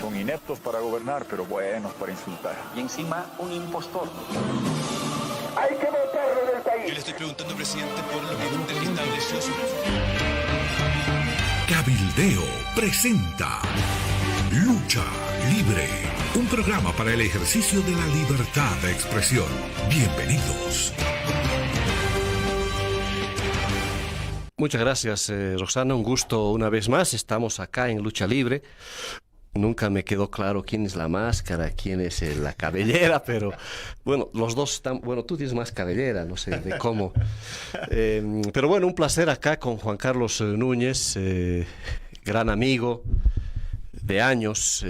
Son ineptos para gobernar, pero buenos para insultar. Y encima, un impostor. Hay que votarlo del país. Yo le estoy preguntando, presidente, por lo que usted estableció su... Cabildeo presenta Lucha Libre, un programa para el ejercicio de la libertad de expresión. Bienvenidos. Muchas gracias, Roxana. Un gusto una vez más. Estamos acá en Lucha Libre. Nunca me quedó claro quién es la máscara, quién es la cabellera, pero bueno, los dos están... Bueno, tú tienes más cabellera, no sé de cómo. Pero bueno, un placer acá con Juan Carlos Núñez, gran amigo de años,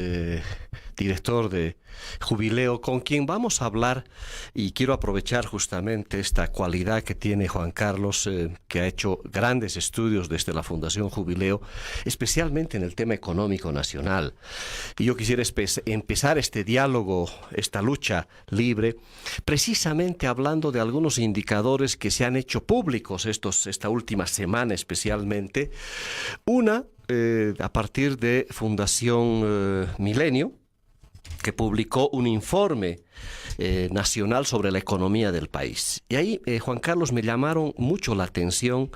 director de Jubileo, con quien vamos a hablar, y quiero aprovechar justamente esta cualidad que tiene Juan Carlos, que ha hecho grandes estudios desde la Fundación Jubileo, especialmente en el tema económico nacional. Y yo quisiera empezar este diálogo, esta lucha libre, precisamente hablando de algunos indicadores que se han hecho públicos esta última semana especialmente. Una, a partir de Fundación Milenio, que publicó un informe nacional sobre la economía del país. Y ahí, Juan Carlos, me llamaron mucho la atención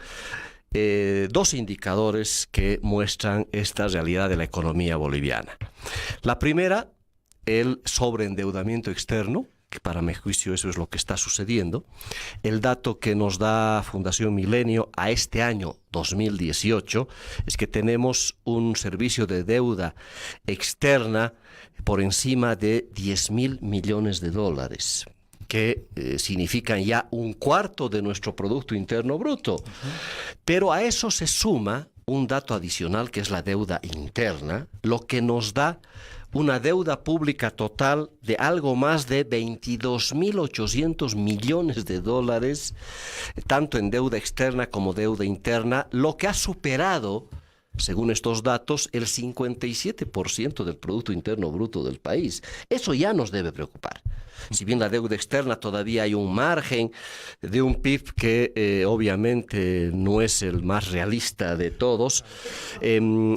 dos indicadores que muestran esta realidad de la economía boliviana. La primera, el sobreendeudamiento externo, que para mi juicio eso es lo que está sucediendo. El dato que nos da Fundación Milenio a este año 2018 es que tenemos un servicio de deuda externa por encima de 10.000 millones de dólares, que significan ya un cuarto de nuestro Producto Interno Bruto. Pero a eso se suma un dato adicional que es la deuda interna, lo que nos da una deuda pública total de algo más de 22.800 millones de dólares, tanto en deuda externa como deuda interna, lo que ha superado, según estos datos, el 57% del Producto Interno Bruto del país. Eso ya nos debe preocupar. Si bien la deuda externa todavía hay un margen de un PIB que obviamente no es el más realista de todos,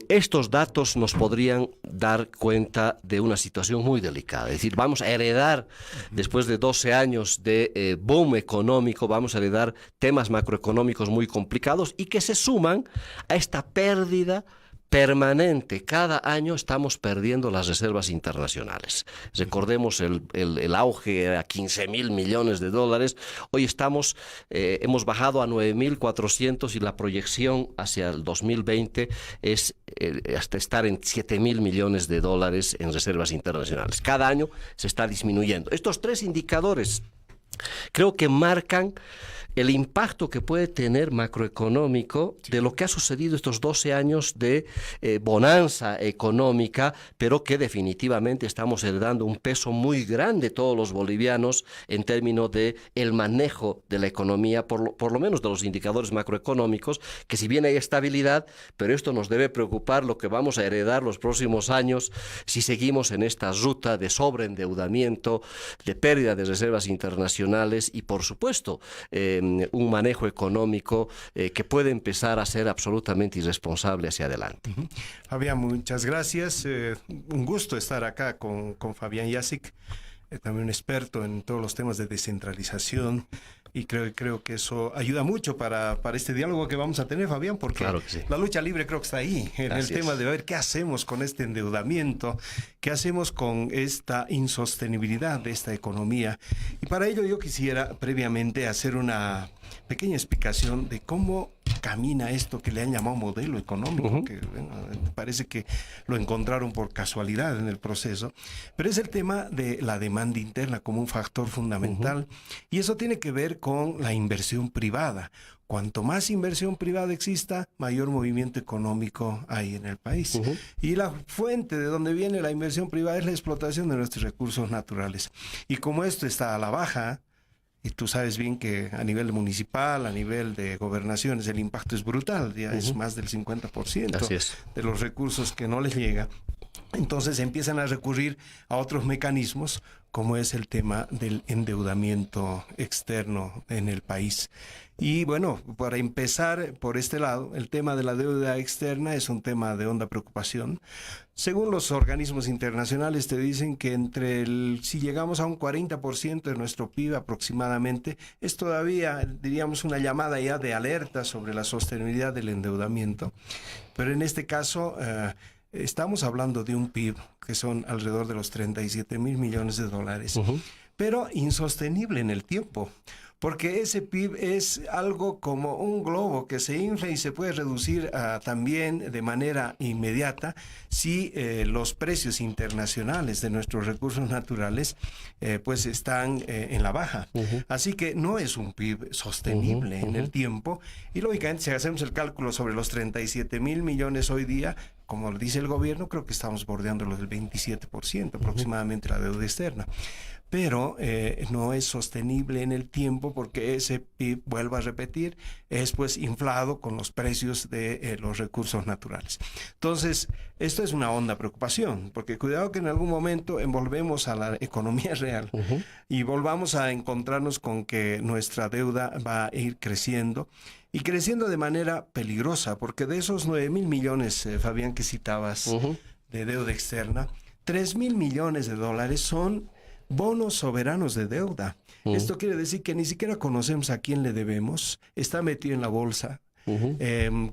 estos datos nos podrían dar cuenta de una situación muy delicada. Es decir, vamos a heredar, después de 12 años de boom económico, vamos a heredar temas macroeconómicos muy complicados y que se suman a esta pérdida permanente. Cada año estamos perdiendo las reservas internacionales. Recordemos el auge a 15.000 millones de dólares. Hoy hemos bajado a 9.400 y la proyección hacia el 2020 es hasta estar en 7.000 millones de dólares en reservas internacionales. Cada año se está disminuyendo. Estos tres indicadores creo que marcan el impacto que puede tener macroeconómico de lo que ha sucedido estos 12 años de bonanza económica, pero que definitivamente estamos heredando un peso muy grande todos los bolivianos en términos de el manejo de la economía, por lo menos de los indicadores macroeconómicos, que si bien hay estabilidad, pero esto nos debe preocupar lo que vamos a heredar los próximos años si seguimos en esta ruta de sobreendeudamiento, de pérdida de reservas internacionales y, por supuesto, un manejo económico que puede empezar a ser absolutamente irresponsable hacia adelante. Fabián, muchas gracias. Un gusto estar acá con Fabián Yazic, también un experto en todos los temas de descentralización, y creo que eso ayuda mucho para este diálogo que vamos a tener, Fabián, porque claro que sí. La lucha libre creo que está ahí, en el tema de ver qué hacemos con este endeudamiento, qué hacemos con esta insostenibilidad de esta economía. Y para ello yo quisiera previamente hacer una pequeña explicación de cómo camina esto que le han llamado modelo económico, que parece que lo encontraron por casualidad en el proceso, pero es el tema de la demanda interna como un factor fundamental, y eso tiene que ver con la inversión privada. Cuanto más inversión privada exista, mayor movimiento económico hay en el país. Y la fuente de donde viene la inversión privada es la explotación de nuestros recursos naturales. Y como esto está a la baja, y tú sabes bien que a nivel municipal, a nivel de gobernaciones, el impacto es brutal, ya es más del 50% de los recursos que no les llega. Entonces empiezan a recurrir a otros mecanismos, como es el tema del endeudamiento externo en el país. Y bueno, para empezar por este lado, el tema de la deuda externa es un tema de honda preocupación. Según los organismos internacionales te dicen que si llegamos a un 40% de nuestro PIB aproximadamente, es todavía, diríamos, una llamada ya de alerta sobre la sostenibilidad del endeudamiento. Pero en este caso, estamos hablando de un PIB que son alrededor de los 37,000 millones de dólares, pero insostenible en el tiempo. Porque ese PIB es algo como un globo que se infla y se puede reducir también de manera inmediata si los precios internacionales de nuestros recursos naturales pues están en la baja. Así que no es un PIB sostenible en el tiempo. Y lógicamente si hacemos el cálculo sobre los 37,000 millones hoy día, como dice el gobierno, creo que estamos bordeando los del 27% aproximadamente la deuda externa. Pero no es sostenible en el tiempo porque ese PIB, vuelvo a repetir, es pues inflado con los precios de los recursos naturales. Entonces, esto es una honda preocupación, porque cuidado que en algún momento envolvemos a la economía real y volvamos a encontrarnos con que nuestra deuda va a ir creciendo y creciendo de manera peligrosa, porque de esos 9,000 millones, Fabián, que citabas, de deuda externa, 3,000 millones de dólares son bonos soberanos de deuda. Esto quiere decir que ni siquiera conocemos a quién le debemos. Está metido en la bolsa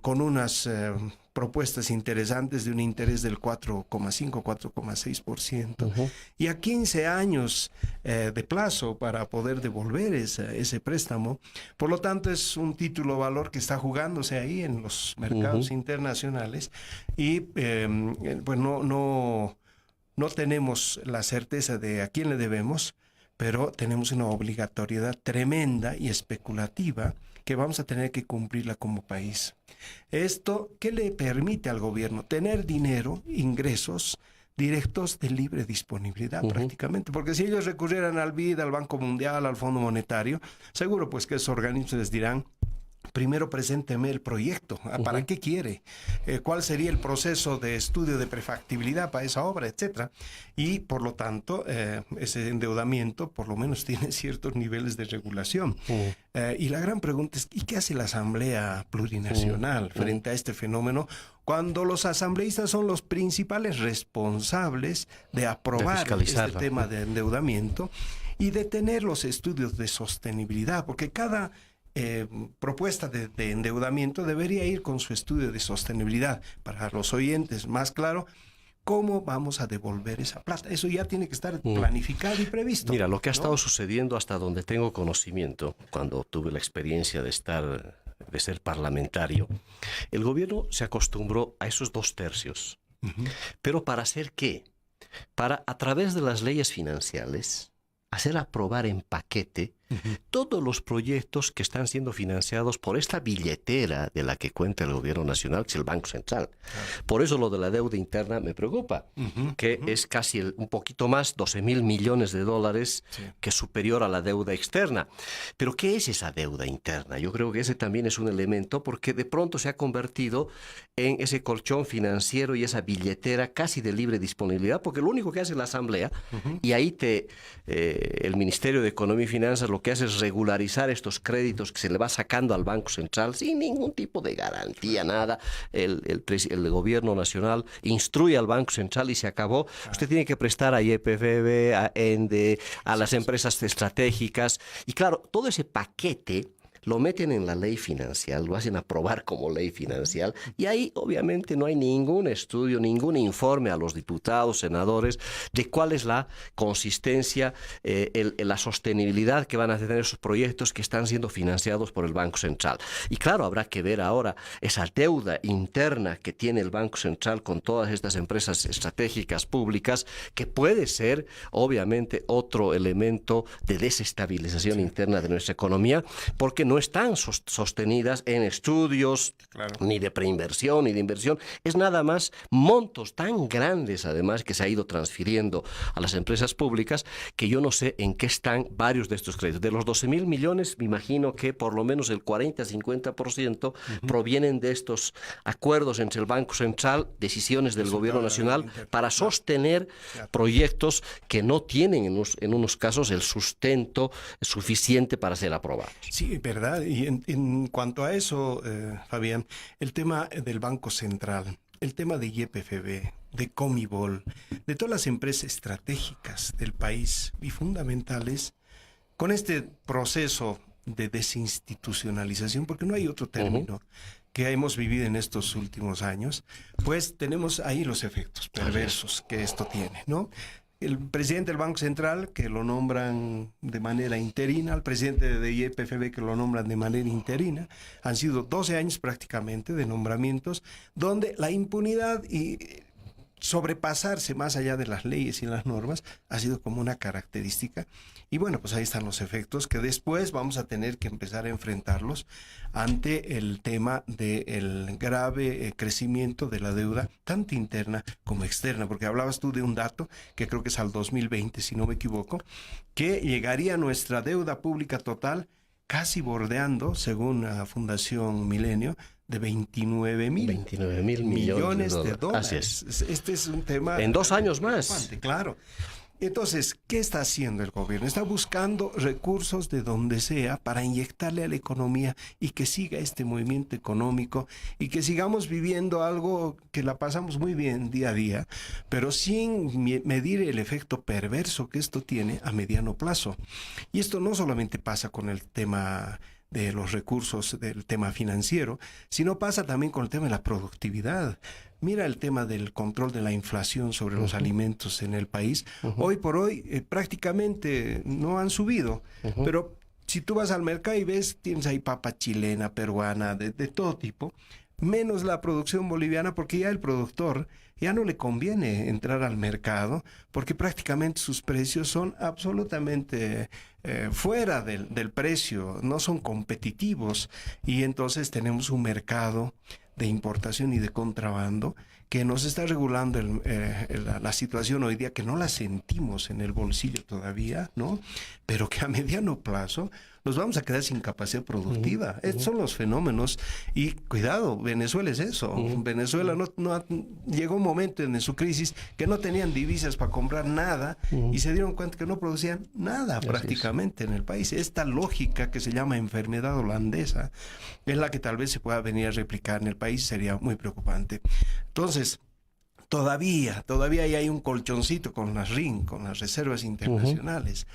con unas propuestas interesantes de un interés del 4,5, 4,6%. Y a 15 años de plazo para poder devolver ese préstamo. Por lo tanto, es un título valor que está jugándose ahí en los mercados internacionales y pues no tenemos la certeza de a quién le debemos, pero tenemos una obligatoriedad tremenda y especulativa que vamos a tener que cumplirla como país. Esto, ¿qué le permite al gobierno? Tener dinero, ingresos directos de libre disponibilidad prácticamente, porque si ellos recurrieran al BID, al Banco Mundial, al Fondo Monetario, seguro pues que esos organismos les dirán: primero presénteme el proyecto, ¿para qué quiere? ¿Cuál sería el proceso de estudio de prefactibilidad para esa obra, etcétera? Y por lo tanto, ese endeudamiento por lo menos tiene ciertos niveles de regulación. Y la gran pregunta es, ¿y qué hace la Asamblea Plurinacional frente a este fenómeno cuando los asambleístas son los principales responsables de aprobar este tema de endeudamiento y de tener los estudios de sostenibilidad? Porque cada propuesta de endeudamiento debería ir con su estudio de sostenibilidad. Para los oyentes, más claro, ¿cómo vamos a devolver esa plata? Eso ya tiene que estar planificado y previsto. Mira, lo que ha estado sucediendo hasta donde tengo conocimiento, cuando tuve la experiencia de ser parlamentario, el gobierno se acostumbró a esos 2/3. ¿Pero para hacer qué? Para, a través de las leyes financieras, hacer aprobar en paquete todos los proyectos que están siendo financiados por esta billetera de la que cuenta el gobierno nacional, que es el Banco Central. Por eso lo de la deuda interna me preocupa, que es casi un poquito más, 12,000 millones de dólares, que es superior a la deuda externa. Pero ¿qué es esa deuda interna? Yo creo que ese también es un elemento, porque de pronto se ha convertido en ese colchón financiero y esa billetera casi de libre disponibilidad, porque lo único que hace la Asamblea, y ahí el Ministerio de Economía y Finanzas lo que hace es regularizar estos créditos que se le va sacando al Banco Central sin ningún tipo de garantía, nada. El gobierno nacional instruye al Banco Central y se acabó. Usted tiene que prestar a YPFB, a ENDE, a las empresas estratégicas. Y claro, todo ese paquete lo meten en la ley financiera, lo hacen aprobar como ley financiera, y ahí obviamente no hay ningún estudio, ningún informe a los diputados, senadores, de cuál es la consistencia, la sostenibilidad que van a tener esos proyectos que están siendo financiados por el Banco Central. Y claro, habrá que ver ahora esa deuda interna que tiene el Banco Central con todas estas empresas estratégicas públicas, que puede ser obviamente otro elemento de desestabilización interna de nuestra economía, porque no están sostenidas en estudios, Claro. ni de preinversión, ni de inversión. Es nada más montos tan grandes, además, que se ha ido transfiriendo a las empresas públicas, que yo no sé en qué están varios de estos créditos. De los 12.000 millones, me imagino que por lo menos el 40-50% provienen de estos acuerdos entre el Banco Central, decisiones del Gobierno Nacional, para sostener proyectos que no tienen en unos casos el sustento suficiente para ser aprobados. Sí, verdad. Y en cuanto a eso, Fabián, el tema del Banco Central, el tema de YPFB, de Comibol, de todas las empresas estratégicas del país y fundamentales, con este proceso de desinstitucionalización, porque no hay otro término, que hemos vivido en estos últimos años, pues tenemos ahí los efectos perversos que esto tiene, ¿no? El presidente del Banco Central, que lo nombran de manera interina, el presidente de YPFB, que lo nombran de manera interina, han sido 12 años prácticamente de nombramientos, donde la impunidad y sobrepasarse más allá de las leyes y las normas ha sido como una característica. Y bueno, pues ahí están los efectos que después vamos a tener que empezar a enfrentarlos ante el tema del grave crecimiento de la deuda, tanto interna como externa, porque hablabas tú de un dato que creo que es al 2020, si no me equivoco, que llegaría nuestra deuda pública total casi bordeando, según la Fundación Milenio, de 29 mil millones de dólares. Así es. Este es un tema... En 2 años más. Claro. Entonces, ¿qué está haciendo el gobierno? Está buscando recursos de donde sea para inyectarle a la economía y que siga este movimiento económico y que sigamos viviendo algo que la pasamos muy bien día a día, pero sin medir el efecto perverso que esto tiene a mediano plazo. Y esto no solamente pasa con el tema de los recursos, del tema financiero, sino pasa también con el tema de la productividad. Mira el tema del control de la inflación sobre los alimentos en el país. Hoy por hoy prácticamente no han subido, pero si tú vas al mercado y ves, tienes ahí papa chilena, peruana, de todo tipo, menos la producción boliviana, porque ya el productor ya no le conviene entrar al mercado, porque prácticamente sus precios son absolutamente fuera del precio, no son competitivos, y entonces tenemos un mercado de importación y de contrabando que nos está regulando la situación hoy día, que no la sentimos en el bolsillo todavía, ¿no? Pero que a mediano plazo nos vamos a quedar sin capacidad productiva. Estos son los fenómenos. Y cuidado, Venezuela es eso. Venezuela llegó un momento en su crisis que no tenían divisas para comprar nada y se dieron cuenta que no producían nada prácticamente en el país. Esta lógica que se llama enfermedad holandesa es la que tal vez se pueda venir a replicar en el país, sería muy preocupante. Entonces, todavía hay un colchoncito con las RIN, con las reservas internacionales.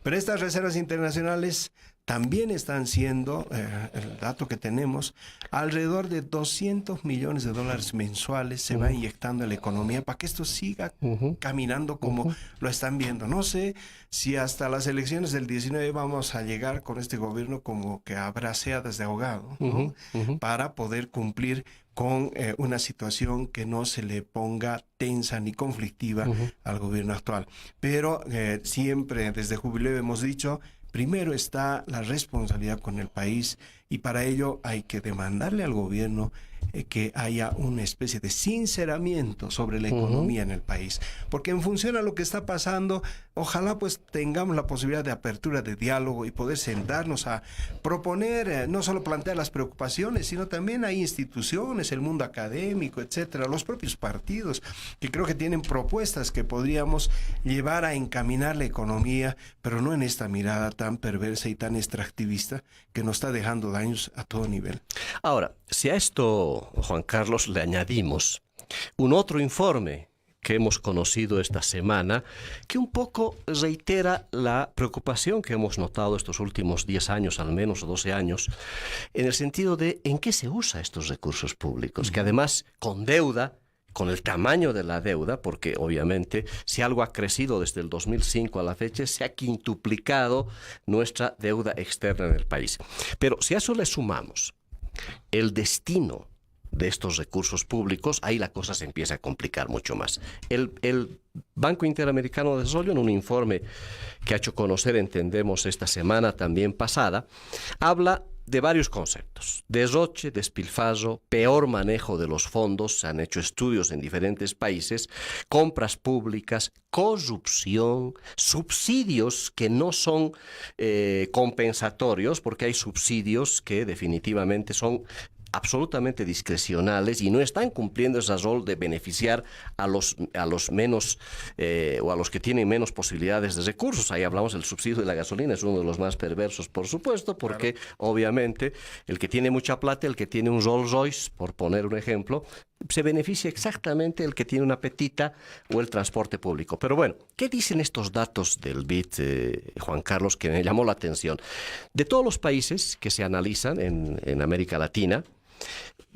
Pero estas reservas internacionales también están siendo, el dato que tenemos, alrededor de $200 millones mensuales se va inyectando en la economía para que esto siga caminando como lo están viendo. No sé si hasta las elecciones del 19 vamos a llegar con este gobierno como que a braceadas de ahogado, ¿no? Para poder cumplir con una situación que no se le ponga tensa ni conflictiva al gobierno actual. Pero siempre desde Jubileo hemos dicho, primero está la responsabilidad con el país, y para ello hay que demandarle al gobierno que haya una especie de sinceramiento sobre la economía en el país. Porque en función a lo que está pasando, ojalá pues tengamos la posibilidad de apertura de diálogo y poder sentarnos a proponer, no solo plantear las preocupaciones, sino también hay instituciones, el mundo académico, etcétera, los propios partidos, que creo que tienen propuestas que podríamos llevar a encaminar la economía, pero no en esta mirada tan perversa y tan extractivista que nos está dejando daños a todo nivel. Ahora, si a esto, Juan Carlos, le añadimos un otro informe que hemos conocido esta semana, que un poco reitera la preocupación que hemos notado estos últimos 10 años, al menos, o 12 años, en el sentido de en qué se usan estos recursos públicos, que además con deuda, con el tamaño de la deuda, porque obviamente si algo ha crecido desde el 2005 a la fecha, se ha quintuplicado nuestra deuda externa en el país. Pero si a eso le sumamos el destino de estos recursos públicos, ahí la cosa se empieza a complicar mucho más. El Banco Interamericano de Desarrollo, en un informe que ha hecho conocer, entendemos, esta semana también pasada, habla de varios conceptos: derroche, despilfarro, peor manejo de los fondos, se han hecho estudios en diferentes países, compras públicas, corrupción, subsidios que no son compensatorios, porque hay subsidios que definitivamente son absolutamente discrecionales y no están cumpliendo ese rol de beneficiar a los menos o a los que tienen menos posibilidades de recursos. Ahí hablamos del subsidio de la gasolina, es uno de los más perversos, por supuesto, porque obviamente el que tiene mucha plata, el que tiene un Rolls Royce, por poner un ejemplo, se beneficia exactamente el que tiene una petita o el transporte público. Pero bueno, ¿qué dicen estos datos del BID, Juan Carlos, que me llamó la atención? De todos los países que se analizan en América Latina,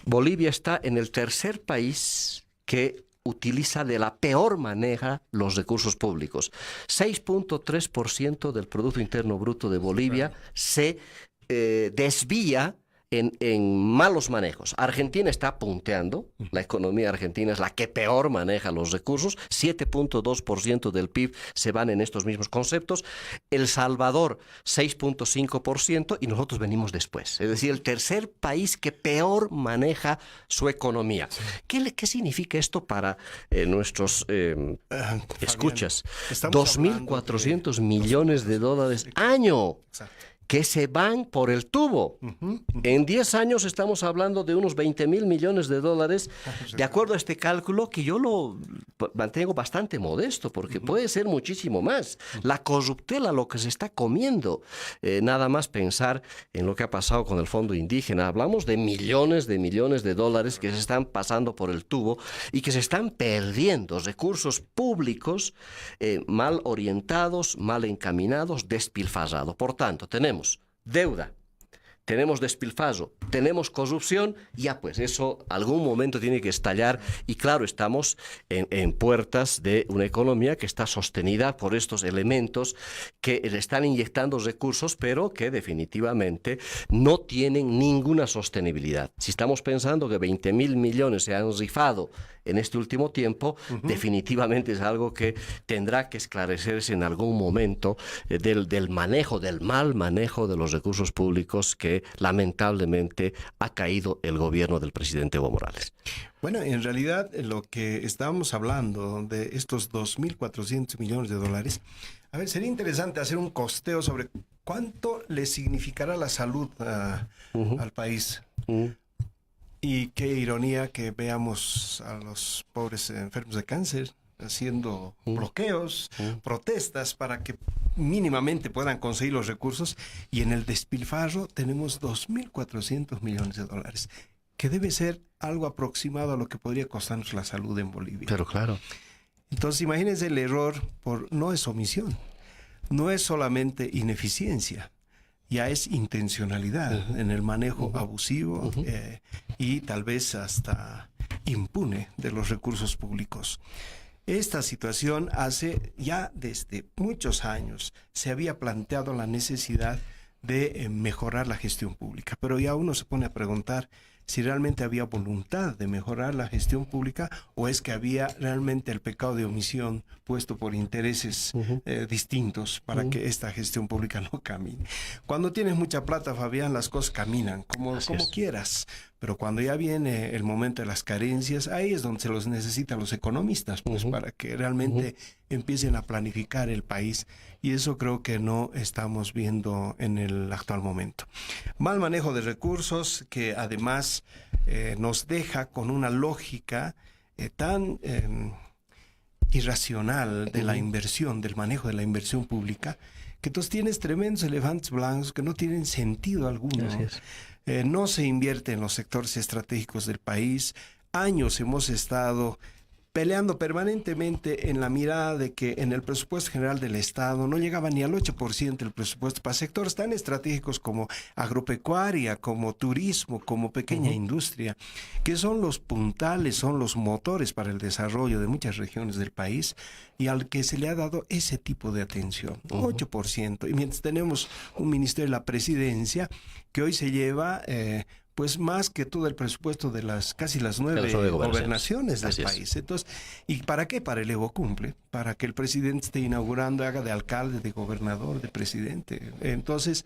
Bolivia está en el tercer país que utiliza de la peor manera los recursos públicos. 6.3% del Producto Interno Bruto de Bolivia se desvía en malos manejos. Argentina está punteando, la economía argentina es la que peor maneja los recursos, 7.2% del PIB se van en estos mismos conceptos. El Salvador, 6.5%, y nosotros venimos después. Es decir, el tercer país que peor maneja su economía. Sí. ¿Qué significa esto para nuestros escuchas? 2.400 millones de dólares año. Exacto. Que se van por el tubo. En 10 años estamos hablando de unos 20.000 millones de dólares, de acuerdo a este cálculo que yo lo mantengo bastante modesto, porque puede ser muchísimo más. La corruptela, lo que se está comiendo. Nada más pensar en lo que ha pasado con el Fondo Indígena. Hablamos de millones de dólares que se están pasando por el tubo y que se están perdiendo. Recursos públicos mal orientados, mal encaminados, despilfarrados. Por tanto, tenemos deuda, tenemos despilfarro, tenemos corrupción, ya pues eso algún momento tiene que estallar y claro, estamos en puertas de una economía que está sostenida por estos elementos que le están inyectando recursos, pero que definitivamente no tienen ninguna sostenibilidad. Si estamos pensando que 20.000 millones se han rifado en este último tiempo, definitivamente es algo que tendrá que esclarecerse en algún momento del mal manejo de los recursos públicos que lamentablemente ha caído el gobierno del presidente Evo Morales. Bueno, en realidad lo que estábamos hablando de estos 2.400 millones de dólares, a ver, sería interesante hacer un costeo sobre cuánto le significará la salud al país. Y qué ironía que veamos a los pobres enfermos de cáncer haciendo bloqueos, protestas para que mínimamente puedan conseguir los recursos. Y en el despilfarro tenemos 2.400 millones de dólares, que debe ser algo aproximado a lo que podría costarnos la salud en Bolivia. Pero claro. Entonces imagínense el error, no es omisión, no es solamente ineficiencia. Ya es intencionalidad en el manejo abusivo y tal vez hasta impune de los recursos públicos. Esta situación hace ya desde muchos años se había planteado la necesidad de mejorar la gestión pública, pero ya uno se pone a preguntar si realmente había voluntad de mejorar la gestión pública o es que había realmente el pecado de omisión puesto por intereses distintos para que esta gestión pública no camine. Cuando tienes mucha plata, Fabián, las cosas caminan como quieras, pero cuando ya viene el momento de las carencias, ahí es donde se los necesitan los economistas, pues para que realmente empiecen a planificar el país, y eso creo que no estamos viendo en el actual momento. Mal manejo de recursos que además nos deja con una lógica tan irracional de la inversión, del manejo de la inversión pública, que entonces tienes tremendos elefantes blancos que no tienen sentido alguno. No se invierte en los sectores estratégicos del país. Años hemos estado peleando permanentemente en la mirada de que en el presupuesto general del Estado no llegaba ni al 8% del presupuesto para sectores tan estratégicos como agropecuaria, como turismo, como pequeña industria, que son los puntales, son los motores para el desarrollo de muchas regiones del país y al que se le ha dado ese tipo de atención, 8%. Y mientras tenemos un ministerio de la presidencia que hoy se lleva pues más que todo el presupuesto de casi las 9 gobernaciones del país. Entonces, ¿y para qué? Para el Evo Cumple, para que el presidente esté inaugurando, haga de alcalde, de gobernador, de presidente. Entonces,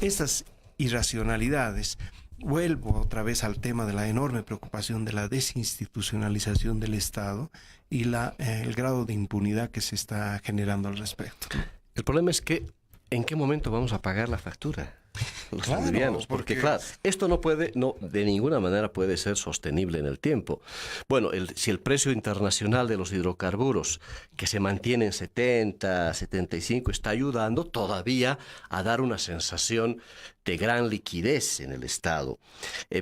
estas irracionalidades. Vuelvo otra vez al tema de la enorme preocupación de la desinstitucionalización del Estado y el grado de impunidad que se está generando al respecto. El problema es que, ¿en qué momento vamos a pagar la factura? Los Claro, bolivianos, porque claro, esto no de ninguna manera puede ser sostenible en el tiempo. Bueno, si el precio internacional de los hidrocarburos, que se mantiene en 70, 75, está ayudando todavía a dar una sensación de gran liquidez en el Estado.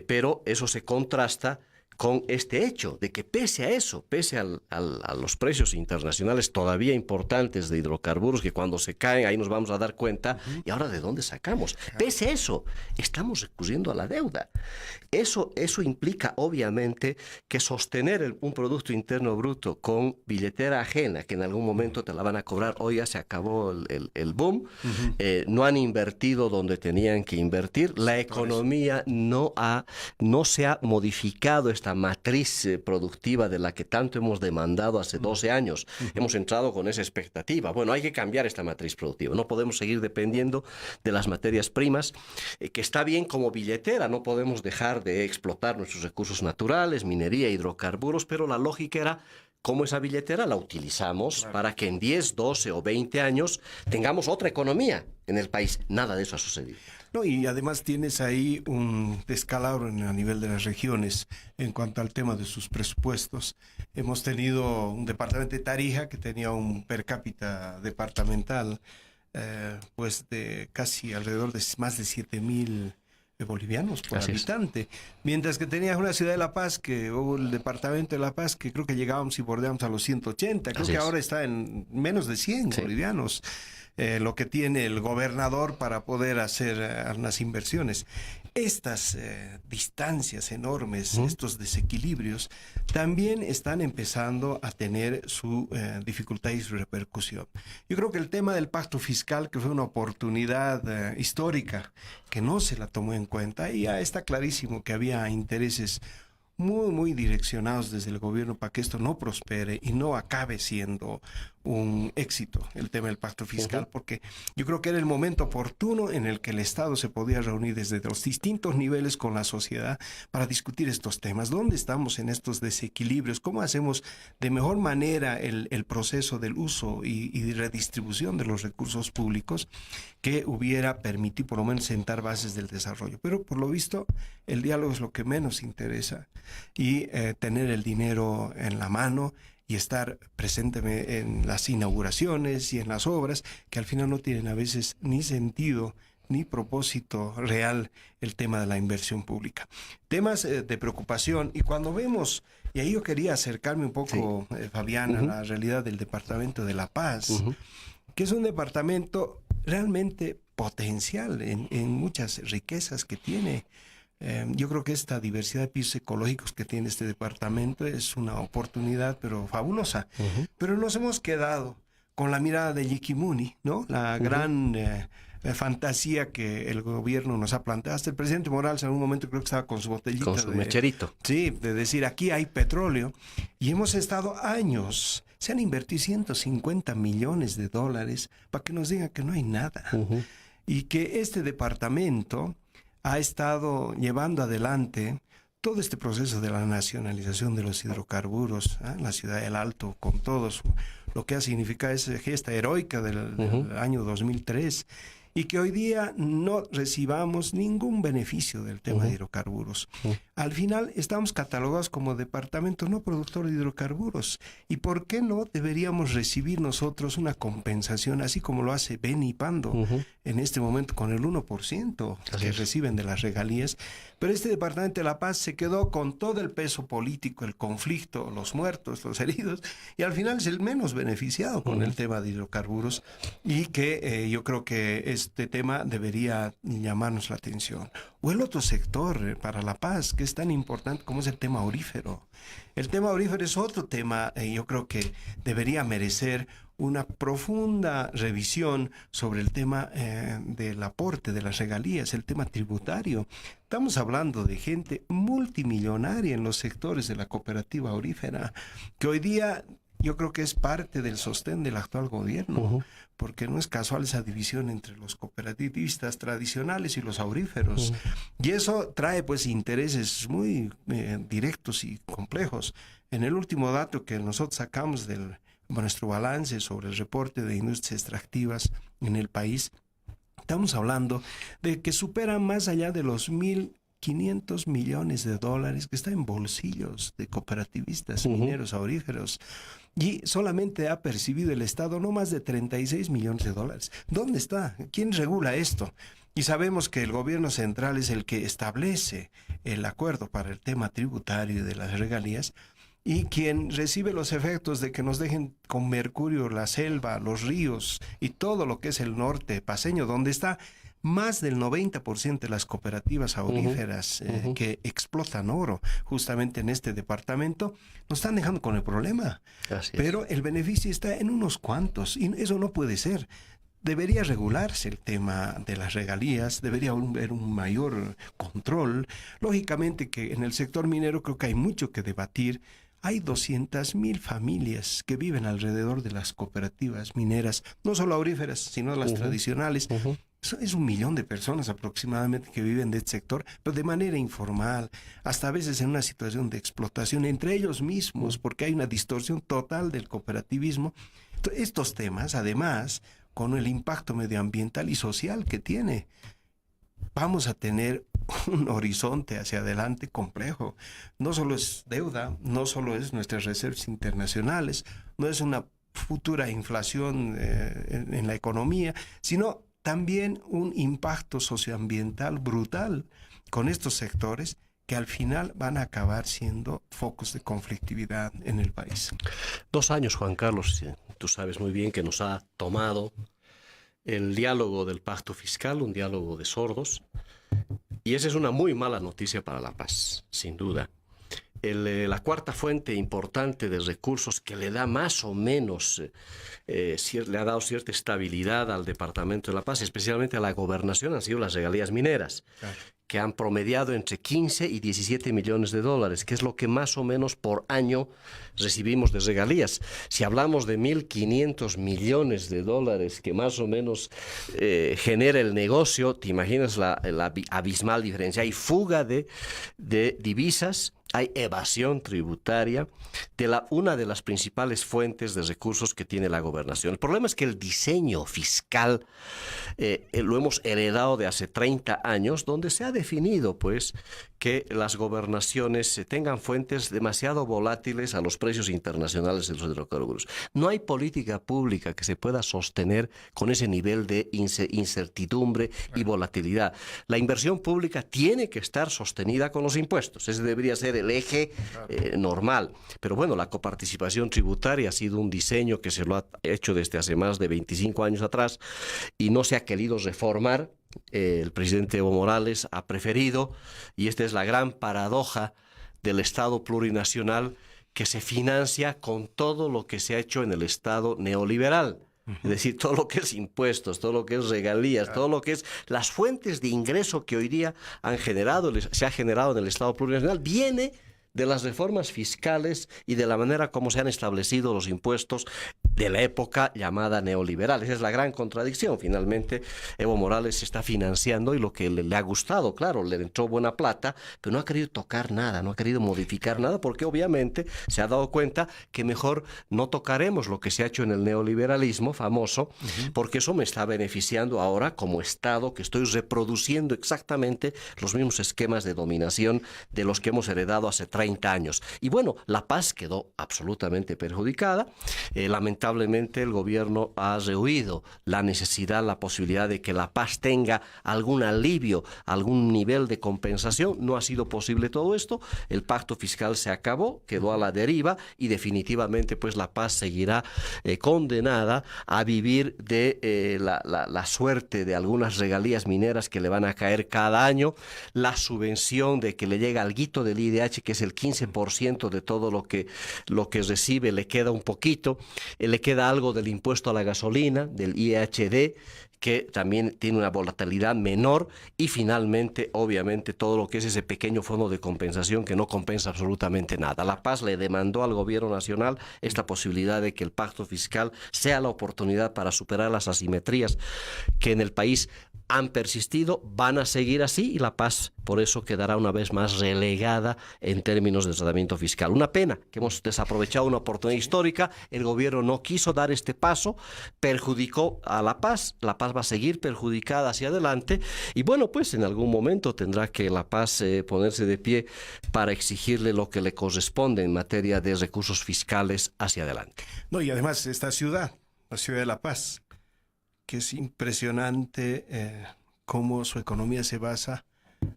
Pero eso se contrasta con este hecho de que pese a eso, pese a los precios internacionales todavía importantes de hidrocarburos, que cuando se caen ahí nos vamos a dar cuenta, ¿y ahora de dónde sacamos? Pese a eso, estamos recurriendo a la deuda. Eso implica obviamente que sostener un Producto Interno Bruto con billetera ajena, que en algún momento te la van a cobrar, hoy ya se acabó el boom, no han invertido donde tenían que invertir, la economía no se ha modificado esta matriz productiva de la que tanto hemos demandado hace 12 años. Hemos entrado con esa expectativa. Bueno, hay que cambiar esta matriz productiva. No podemos seguir dependiendo de las materias primas, que está bien como billetera. No podemos dejar de explotar nuestros recursos naturales, minería, hidrocarburos, pero la lógica era cómo esa billetera la utilizamos para que en 10, 12 o 20 años tengamos otra economía en el país. Nada de eso ha sucedido. No, y además tienes ahí un descalabro a nivel de las regiones en cuanto al tema de sus presupuestos. Hemos tenido un departamento de Tarija que tenía un per cápita departamental pues de casi alrededor de más de 7,000 bolivianos por habitante, mientras que tenías una ciudad de La Paz, o el departamento de La Paz, que creo que llegábamos y bordeamos a los 180, creo que ahora está en menos de 100 bolivianos. Lo que tiene el gobernador para poder hacer unas inversiones. Estas distancias enormes, estos desequilibrios, también están empezando a tener su dificultad y su repercusión. Yo creo que el tema del pacto fiscal, que fue una oportunidad histórica, que no se la tomó en cuenta, y ya está clarísimo que había intereses muy direccionados desde el gobierno para que esto no prospere y no acabe siendo un éxito el tema del pacto fiscal, porque yo creo que era el momento oportuno en el que el Estado se podía reunir desde los distintos niveles con la sociedad para discutir estos temas. ¿Dónde estamos en estos desequilibrios? ¿Cómo hacemos de mejor manera el proceso del uso y redistribución de los recursos públicos que hubiera permitido por lo menos sentar bases del desarrollo? Pero por lo visto el diálogo es lo que menos interesa, y tener el dinero en la mano y estar presente en las inauguraciones y en las obras, que al final no tienen a veces ni sentido ni propósito real el tema de la inversión pública. Temas de preocupación, y cuando vemos, y ahí yo quería acercarme un poco, Fabián, a la realidad del departamento de La Paz, que es un departamento realmente potencial en muchas riquezas que tiene. Yo creo que esta diversidad de pisos ecológicos que tiene este departamento es una oportunidad, pero fabulosa. Pero nos hemos quedado con la mirada de Yiquimuni, ¿no? La gran fantasía que el gobierno nos ha planteado. Hasta el presidente Morales en algún momento creo que estaba con su botellita. Con su mecherito. Sí, de decir, aquí hay petróleo. Y hemos estado años, se han invertido $150 millones para que nos digan que no hay nada. Y que este departamento ha estado llevando adelante todo este proceso de la nacionalización de los hidrocarburos, la ciudad del Alto, con todo lo que ha significado esa gesta heroica del año 2003, y que hoy día no recibamos ningún beneficio del tema de hidrocarburos. Al final estamos catalogados como departamento no productor de hidrocarburos. ¿Y por qué no deberíamos recibir nosotros una compensación, así como lo hace Beni y Pando en este momento con el 1% que reciben de las regalías? Pero este departamento de La Paz se quedó con todo el peso político, el conflicto, los muertos, los heridos, y al final es el menos beneficiado con el tema de hidrocarburos, y que yo creo que este tema debería llamarnos la atención. O el otro sector para La Paz, que es tan importante como es el tema aurífero. El tema aurífero es otro tema, yo creo que debería merecer una profunda revisión sobre el tema del aporte de las regalías, el tema tributario. Estamos hablando de gente multimillonaria en los sectores de la cooperativa aurífera, que hoy día yo creo que es parte del sostén del actual gobierno, porque no es casual esa división entre los cooperativistas tradicionales y los auríferos. Y eso trae pues intereses muy directos y complejos. En el último dato que nosotros sacamos de nuestro balance sobre el reporte de industrias extractivas en el país, estamos hablando de que superan más allá de los 1.500 millones de dólares que está en bolsillos de cooperativistas mineros auríferos. Y solamente ha percibido el Estado no más de 36 millones de dólares. ¿Dónde está? ¿Quién regula esto? Y sabemos que el gobierno central es el que establece el acuerdo para el tema tributario y de las regalías, y quien recibe los efectos de que nos dejen con mercurio la selva, los ríos y todo lo que es el norte paceño, donde está más del 90% de las cooperativas auríferas que explotan oro justamente en este departamento, nos están dejando con el problema. Pero el beneficio está en unos cuantos y eso no puede ser. Debería regularse el tema de las regalías, debería haber un mayor control. Lógicamente que en el sector minero creo que hay mucho que debatir. Hay 200.000 familias que viven alrededor de las cooperativas mineras, no solo auríferas, sino las tradicionales. Eso es 1 millón de personas aproximadamente que viven de este sector, pero de manera informal, hasta a veces en una situación de explotación entre ellos mismos, porque hay una distorsión total del cooperativismo. Estos temas, además, con el impacto medioambiental y social que tiene, vamos a tener un horizonte hacia adelante complejo. No solo es deuda, no solo es nuestras reservas internacionales, no es una futura inflación en la economía, sino también un impacto socioambiental brutal con estos sectores que al final van a acabar siendo focos de conflictividad en el país. 2 años, Juan Carlos, tú sabes muy bien que nos ha tomado el diálogo del pacto fiscal, un diálogo de sordos, y esa es una muy mala noticia para la paz, sin duda. La cuarta fuente importante de recursos que le da más o menos, le ha dado cierta estabilidad al Departamento de la Paz, especialmente a la gobernación, han sido las regalías mineras, que han promediado entre 15 y 17 millones de dólares, que es lo que más o menos por año recibimos de regalías. Si hablamos de 1.500 millones de dólares que más o menos genera el negocio, te imaginas la abismal diferencia. Hay fuga de divisas, hay evasión tributaria de una de las principales fuentes de recursos que tiene la gobernación. El problema es que el diseño fiscal lo hemos heredado de hace 30 años, donde se ha definido pues que las gobernaciones tengan fuentes demasiado volátiles a los precios internacionales de los hidrocarburos. No hay política pública que se pueda sostener con ese nivel de incertidumbre y volatilidad. La inversión pública tiene que estar sostenida con los impuestos. Ese debería ser el eje normal. Pero bueno, la coparticipación tributaria ha sido un diseño que se lo ha hecho desde hace más de 25 años atrás y no se ha querido reformar. El presidente Evo Morales ha preferido, y esta es la gran paradoja del Estado plurinacional, que se financia con todo lo que se ha hecho en el Estado neoliberal. Es decir, todo lo que es impuestos, todo lo que es regalías, todo lo que es las fuentes de ingreso que hoy día se ha generado en el Estado plurinacional, viene de las reformas fiscales y de la manera como se han establecido los impuestos de la época llamada neoliberal. Esa es la gran contradicción. Finalmente, Evo Morales se está financiando y lo que le ha gustado, claro, le entró buena plata, pero no ha querido tocar nada, no ha querido modificar nada, porque obviamente se ha dado cuenta que mejor no tocaremos lo que se ha hecho en el neoliberalismo famoso, porque eso me está beneficiando ahora como Estado, que estoy reproduciendo exactamente los mismos esquemas de dominación de los que hemos heredado hace 30 años. Y bueno, la paz quedó absolutamente perjudicada. Lamentablemente el gobierno ha rehuido la necesidad, la posibilidad de que la paz tenga algún alivio, algún nivel de compensación. No ha sido posible todo esto. El pacto fiscal se acabó, quedó a la deriva y definitivamente pues la paz seguirá condenada a vivir de la suerte de algunas regalías mineras que le van a caer cada año, la subvención de que le llega alguito del IDH, que es el el 15% de todo lo que recibe, le queda un poquito, le queda algo del impuesto a la gasolina, del IHD, que también tiene una volatilidad menor, y finalmente, obviamente, todo lo que es ese pequeño fondo de compensación que no compensa absolutamente nada. La Paz le demandó al gobierno nacional esta posibilidad de que el pacto fiscal sea la oportunidad para superar las asimetrías que en el país han persistido, van a seguir así, y La Paz por eso quedará una vez más relegada en términos de tratamiento fiscal. Una pena que hemos desaprovechado una oportunidad histórica, el gobierno no quiso dar este paso, perjudicó a La Paz va a seguir perjudicada hacia adelante, y bueno, pues en algún momento tendrá que La Paz ponerse de pie para exigirle lo que le corresponde en materia de recursos fiscales hacia adelante. No, y además esta ciudad, la ciudad de La Paz, que es impresionante cómo su economía se basa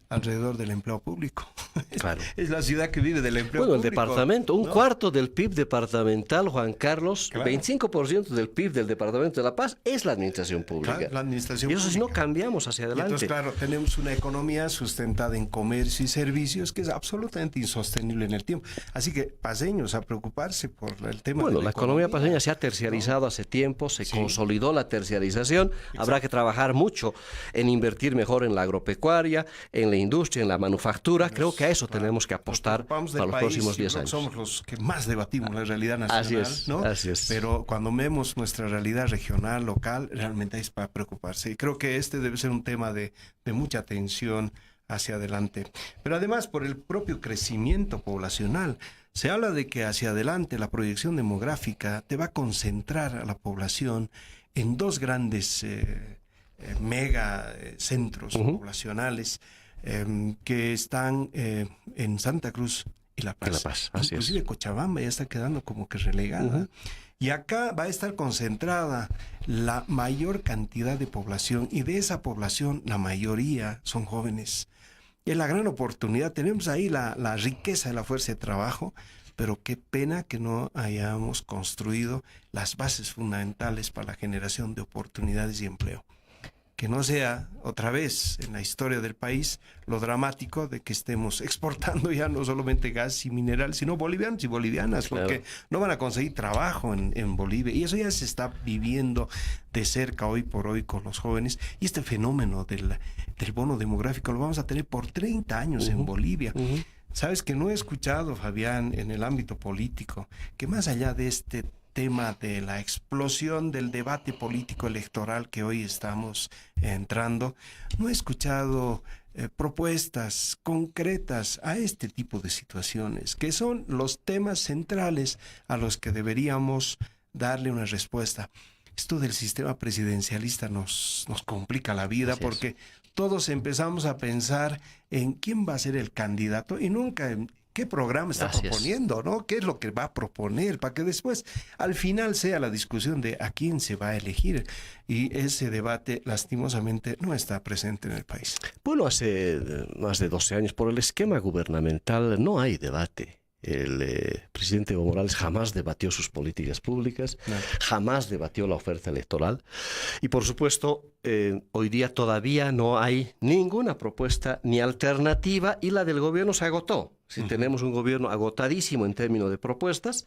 alrededor del empleo público. Claro. Es la ciudad que vive del empleo público. Bueno, el departamento, un cuarto del PIB departamental, Juan Carlos, claro. 25% del PIB del departamento de La Paz es la administración pública. Claro, la administración y eso pública. Si no cambiamos hacia adelante. Y entonces, claro, tenemos una economía sustentada en comercio y servicios que es absolutamente insostenible en el tiempo. Así que paseños a preocuparse por el tema de la economía paseña se ha terciarizado hace tiempo, se consolidó la terciarización. Exacto. Habrá que trabajar mucho en invertir mejor en la agropecuaria, en la industria, en la manufactura. Creo que a eso tenemos que apostar para los próximos 10 años. Somos los que más debatimos la realidad nacional, así es, ¿no? Así es. Pero cuando vemos nuestra realidad regional, local, realmente es para preocuparse. Y creo que este debe ser un tema de mucha atención hacia adelante. Pero además, por el propio crecimiento poblacional, se habla de que hacia adelante la proyección demográfica te va a concentrar a la población en dos grandes mega centros poblacionales que están en Santa Cruz y La Paz. Inclusive Cochabamba ya está quedando como que relegada. Y acá va a estar concentrada la mayor cantidad de población, y de esa población la mayoría son jóvenes. Y es la gran oportunidad. Tenemos ahí la riqueza de la fuerza de trabajo, pero qué pena que no hayamos construido las bases fundamentales para la generación de oportunidades y empleo. Que no sea otra vez en la historia del país lo dramático de que estemos exportando ya no solamente gas y mineral, sino bolivianos y bolivianas, claro. Porque no van a conseguir trabajo en Bolivia. Y eso ya se está viviendo de cerca hoy por hoy con los jóvenes. Y este fenómeno del bono demográfico lo vamos a tener por 30 años en Bolivia. Sabes que no he escuchado, Fabián, en el ámbito político, que más allá de este tema de la explosión del debate político electoral que hoy estamos entrando, no he escuchado propuestas concretas a este tipo de situaciones, que son los temas centrales a los que deberíamos darle una respuesta. Esto del sistema presidencialista nos complica la vida. Así porque todos empezamos a pensar en quién va a ser el candidato y nunca en qué programa está proponiendo, ¿no? ¿Qué es lo que va a proponer? Para que después, al final, sea la discusión de a quién se va a elegir. Y ese debate, lastimosamente, no está presente en el país. Bueno, hace más de 12 años, por el esquema gubernamental, no hay debate. El presidente Evo Morales jamás debatió sus políticas públicas, jamás debatió la oferta electoral, y por supuesto hoy día todavía no hay ninguna propuesta ni alternativa, y la del gobierno se agotó. Si tenemos un gobierno agotadísimo en términos de propuestas,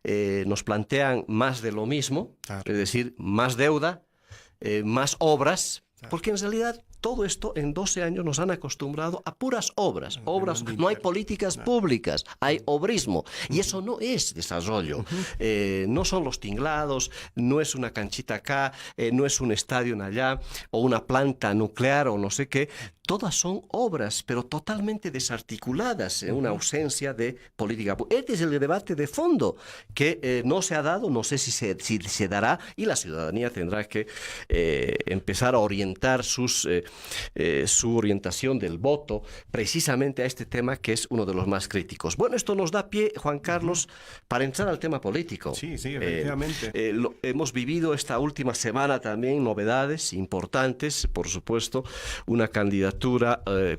nos plantean más de lo mismo, es decir, más deuda, más obras, porque en realidad todo esto en 12 años nos han acostumbrado a puras obras. No hay políticas públicas, hay obrismo. Y eso no es desarrollo. No son los tinglados, no es una canchita acá, no es un estadio allá, o una planta nuclear o no sé qué. Todas son obras, pero totalmente desarticuladas, una ausencia de política pública. Este es el debate de fondo que no se ha dado, no sé si se dará, y la ciudadanía tendrá que empezar a orientar su orientación del voto precisamente a este tema, que es uno de los más críticos. Bueno, esto nos da pie, Juan Carlos, para entrar al tema político. Sí, efectivamente. Hemos vivido esta última semana también novedades importantes, por supuesto, una candidatura,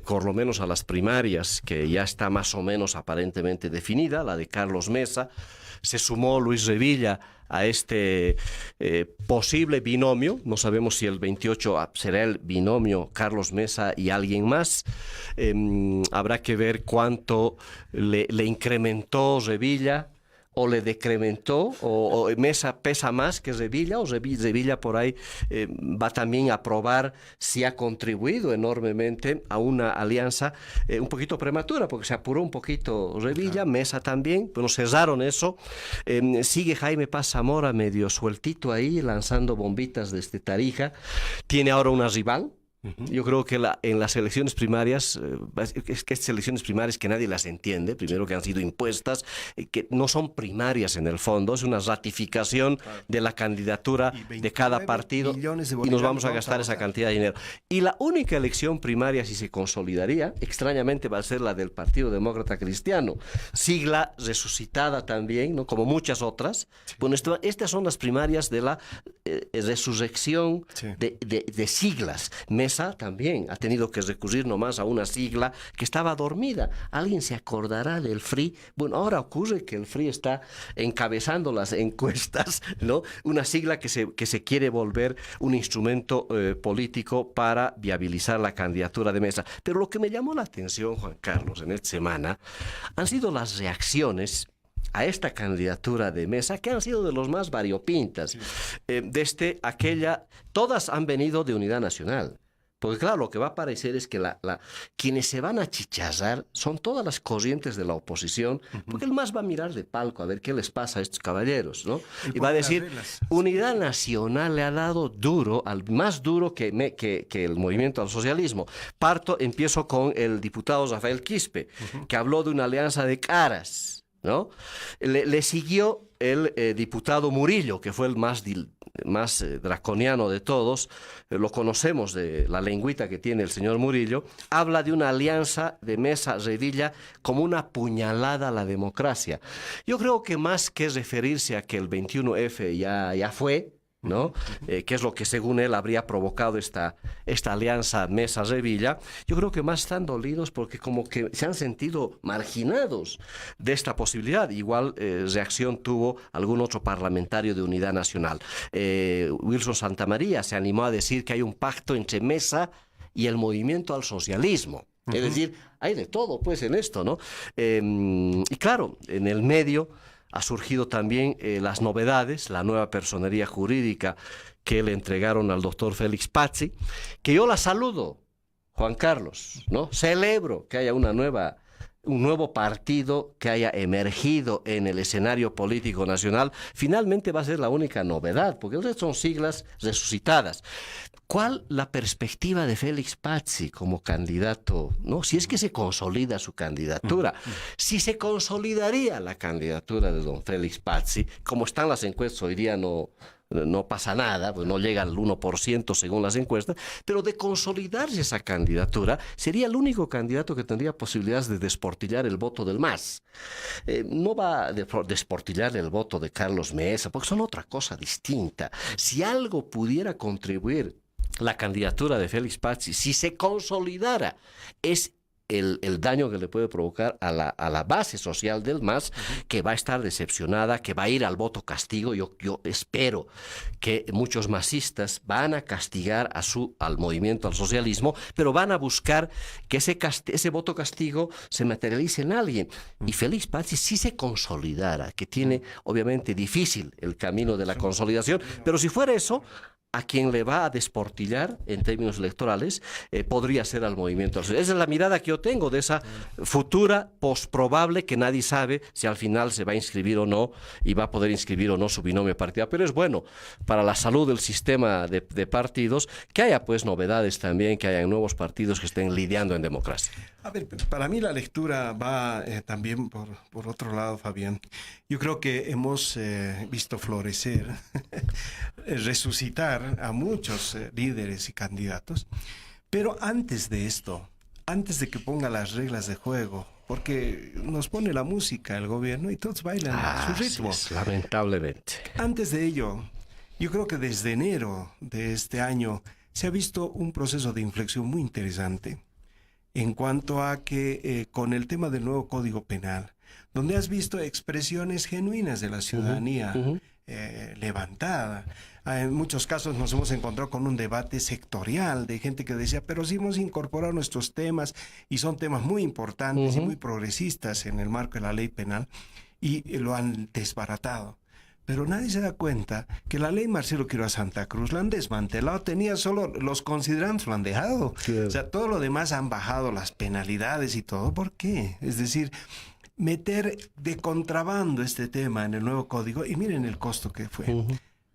por lo menos a las primarias, que ya está más o menos aparentemente definida, la de Carlos Mesa, se sumó Luis Revilla a este posible binomio. No sabemos si el 28 será el binomio Carlos Mesa y alguien más. Habrá que ver cuánto le incrementó Revilla o le decrementó, o Mesa pesa más que Revilla, o Revilla por ahí va también a probar si ha contribuido enormemente a una alianza un poquito prematura, porque se apuró un poquito Revilla, Mesa también, bueno, cerraron eso. Sigue Jaime Paz Zamora medio sueltito ahí, lanzando bombitas desde Tarija. Tiene ahora una rival. Yo creo que en las elecciones primarias, es que estas elecciones primarias que nadie las entiende, primero que han sido impuestas, que no son primarias en el fondo, es una ratificación de la candidatura de cada partido y nos vamos a gastar esa cantidad de dinero. Y la única elección primaria, si se consolidaría, extrañamente va a ser la del Partido Demócrata Cristiano, sigla resucitada también, ¿no? Como muchas otras. Bueno, estas son las primarias de la resurrección de siglas. Mesa también ha tenido que recurrir nomás a una sigla que estaba dormida. ¿Alguien se acordará del FRI? Bueno, ahora ocurre que el FRI está encabezando las encuestas, ¿no? Una sigla que se quiere volver un instrumento político para viabilizar la candidatura de Mesa. Pero lo que me llamó la atención, Juan Carlos, en esta semana, han sido las reacciones a esta candidatura de Mesa, que han sido de los más variopintas. Desde aquella, todas han venido de Unidad Nacional. Porque claro, lo que va a parecer es que quienes se van a chicharrar son todas las corrientes de la oposición, porque el MAS va a mirar de palco a ver qué les pasa a estos caballeros, ¿no? Y va a decir, Unidad Nacional le ha dado duro, más duro que el movimiento al socialismo. Empiezo con el diputado Rafael Quispe, que habló de una alianza de caras, ¿no? Le siguió el diputado Murillo, que fue el más draconiano de todos. Lo conocemos de la lengüita que tiene el señor Murillo. Habla de una alianza de Mesa-Revilla como una puñalada a la democracia. Yo creo que más que referirse a que el 21F ya fue, ¿no? Que es lo que según él habría provocado esta alianza Mesa-Revilla, yo creo que más están dolidos porque como que se han sentido marginados de esta posibilidad. Igual reacción tuvo algún otro parlamentario de Unidad Nacional. Wilson Santamaría se animó a decir que hay un pacto entre Mesa y el movimiento al socialismo. Es decir, hay de todo pues en esto, ¿no? Y claro, en el medio ha surgido también las novedades, la nueva personería jurídica que le entregaron al doctor Félix Pazzi, que yo la saludo, Juan Carlos, ¿no? Celebro que haya un nuevo partido que haya emergido en el escenario político nacional. Finalmente va a ser la única novedad, porque otras son siglas resucitadas. ¿Cuál la perspectiva de Félix Pazzi como candidato, ¿no? Si es que se consolida su candidatura, si se consolidaría la candidatura de don Félix Pazzi, como están las encuestas hoy día no pasa nada, pues no llega al 1% según las encuestas, pero de consolidarse esa candidatura, sería el único candidato que tendría posibilidades de desportillar el voto del MAS. No va a desportillar el voto de Carlos Mesa, porque son otra cosa distinta. Si algo pudiera contribuir la candidatura de Félix Pazzi, si se consolidara, es el daño que le puede provocar a la base social del MAS, que va a estar decepcionada, que va a ir al voto castigo. Yo espero que muchos masistas van a castigar al movimiento, al socialismo, pero van a buscar que ese voto castigo se materialice en alguien. Y Félix Pazzi sí se consolidara, que tiene obviamente difícil el camino de la consolidación, pero si fuera eso, a quien le va a desportillar en términos electorales podría ser al movimiento. Esa es la mirada que yo tengo de esa futura posprobable que nadie sabe si al final se va a inscribir o no y va a poder inscribir o no su binomio partidario. Pero es bueno para la salud del sistema de partidos que haya pues novedades también, que haya nuevos partidos que estén lidiando en democracia. A ver, para mí la lectura va también por otro lado, Fabián. Yo creo que hemos visto florecer, resucitar a muchos líderes y candidatos, pero antes de esto, antes de que ponga las reglas de juego, porque nos pone la música el gobierno y todos bailan a su ritmo. Sí, lamentablemente. Antes de ello, yo creo que desde enero de este año se ha visto un proceso de inflexión muy interesante en cuanto a que con el tema del nuevo Código Penal donde has visto expresiones genuinas de la ciudadanía levantada. En muchos casos nos hemos encontrado con un debate sectorial de gente que decía, pero sí hemos incorporado nuestros temas y son temas muy importantes y muy progresistas en el marco de la ley penal y lo han desbaratado. Pero nadie se da cuenta que la ley Marcelo Quiroga Santa Cruz la han desmantelado, tenía solo los considerandos, lo han dejado. Claro. O sea, todo lo demás han bajado las penalidades y todo. ¿Por qué? Es decir, meter de contrabando este tema en el nuevo código, y miren el costo que fue.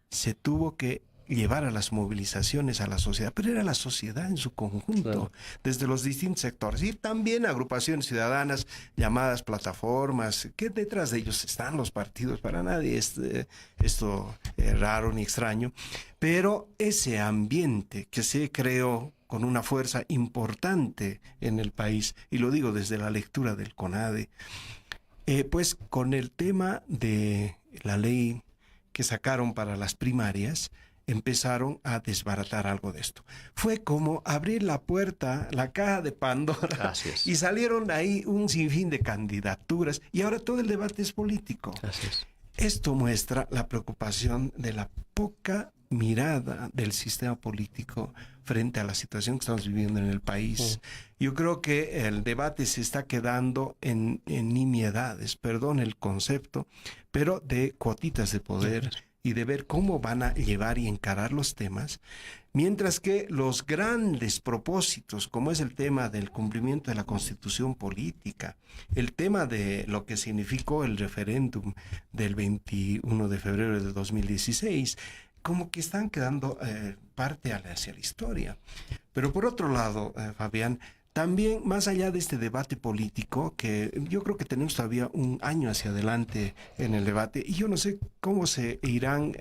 Se tuvo que llevar a las movilizaciones a la sociedad, pero era la sociedad en su conjunto, desde los distintos sectores, y también agrupaciones ciudadanas llamadas plataformas, que detrás de ellos están los partidos, para nadie es esto raro ni extraño, pero ese ambiente que se creó con una fuerza importante en el país, y lo digo desde la lectura del CONADE, pues con el tema de la ley que sacaron para las primarias, empezaron a desbaratar algo de esto. Fue como abrir la puerta, la caja de Pandora, y salieron ahí un sinfín de candidaturas, y ahora todo el debate es político. Así es. Esto muestra la preocupación de la poca mirada del sistema político frente a la situación que estamos viviendo en el país. Yo creo que el debate se está quedando en nimiedades, perdón el concepto, pero de cuotitas de poder y de ver cómo van a llevar y encarar los temas, mientras que los grandes propósitos, como es el tema del cumplimiento de la Constitución política, el tema de lo que significó el referéndum del 21 de febrero de 2016, como que están quedando parte hacia la historia. Pero por otro lado, Fabián, también más allá de este debate político, que yo creo que tenemos todavía un año hacia adelante en el debate, y yo no sé cómo se irán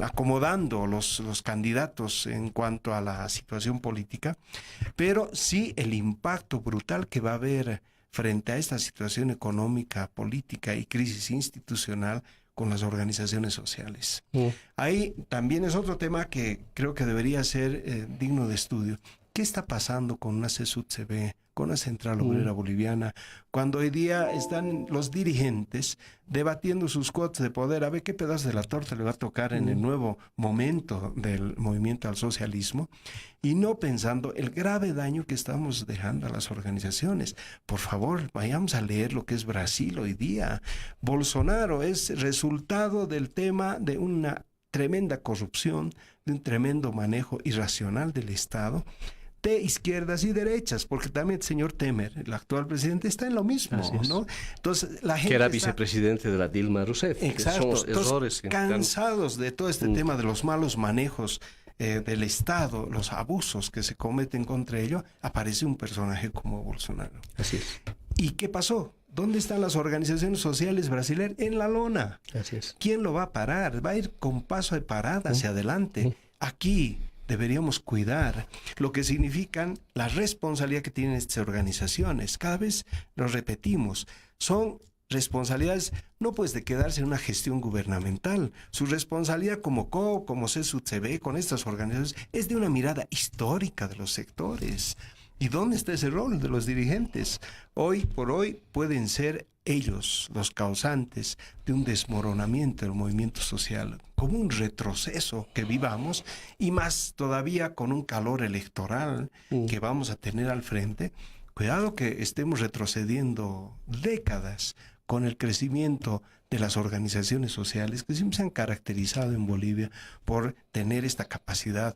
acomodando los candidatos en cuanto a la situación política, pero sí el impacto brutal que va a haber frente a esta situación económica, política y crisis institucional con las organizaciones sociales. Ahí también es otro tema que creo que debería ser digno de estudio. ¿Qué está pasando con una CSUTCB, con la Central Obrera Boliviana, cuando hoy día están los dirigentes debatiendo sus cuotas de poder, a ver qué pedazo de la torta le va a tocar en el nuevo momento del movimiento al socialismo, y no pensando el grave daño que estamos dejando a las organizaciones? Por favor, vayamos a leer lo que es Brasil hoy día. Bolsonaro es resultado del tema de una tremenda corrupción, de un tremendo manejo irracional del Estado, de izquierdas y derechas, porque también el señor Temer, el actual presidente, está en lo mismo, ¿no? Entonces, la gente que era vicepresidente de la Dilma Rousseff. Exacto. Son los errores que cansados de todo este tema de los malos manejos del Estado, los abusos que se cometen contra ello, aparece un personaje como Bolsonaro. Así es. ¿Y qué pasó? ¿Dónde están las organizaciones sociales brasileñas? En la lona. Así es. ¿Quién lo va a parar? Va a ir con paso de parada hacia adelante. Aquí deberíamos cuidar lo que significan la responsabilidad que tienen estas organizaciones. Cada vez lo repetimos, son responsabilidades no pues de quedarse en una gestión gubernamental. Su responsabilidad como COO, como CSUTCB, con estas organizaciones, es de una mirada histórica de los sectores. ¿Y dónde está ese rol de los dirigentes? Hoy por hoy pueden ser ellos los causantes de un desmoronamiento del movimiento social, como un retroceso que vivamos, y más todavía con un calor electoral que vamos a tener al frente. Cuidado que estemos retrocediendo décadas con el crecimiento de las organizaciones sociales que siempre se han caracterizado en Bolivia por tener esta capacidad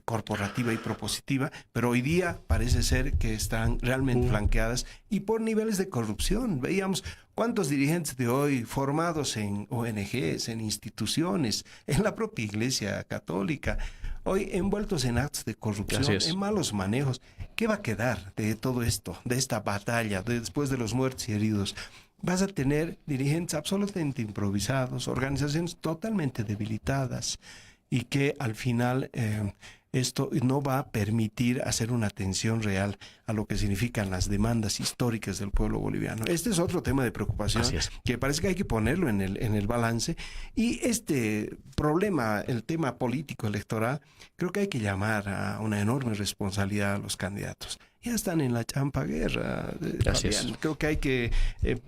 corporativa y propositiva, pero hoy día parece ser que están realmente flanqueadas y por niveles de corrupción. Veíamos cuántos dirigentes de hoy formados en ONGs, en instituciones, en la propia Iglesia Católica, hoy envueltos en actos de corrupción, en malos manejos. ¿Qué va a quedar de todo esto, de esta batalla, después de los muertos y heridos? Vas a tener dirigentes absolutamente improvisados, organizaciones totalmente debilitadas, y que al final esto no va a permitir hacer una atención real a lo que significan las demandas históricas del pueblo boliviano. Este es otro tema de preocupación que parece que hay que ponerlo en el balance. Y este problema, el tema político electoral, creo que hay que llamar a una enorme responsabilidad a los candidatos. Ya están en la champa guerra. Creo que hay que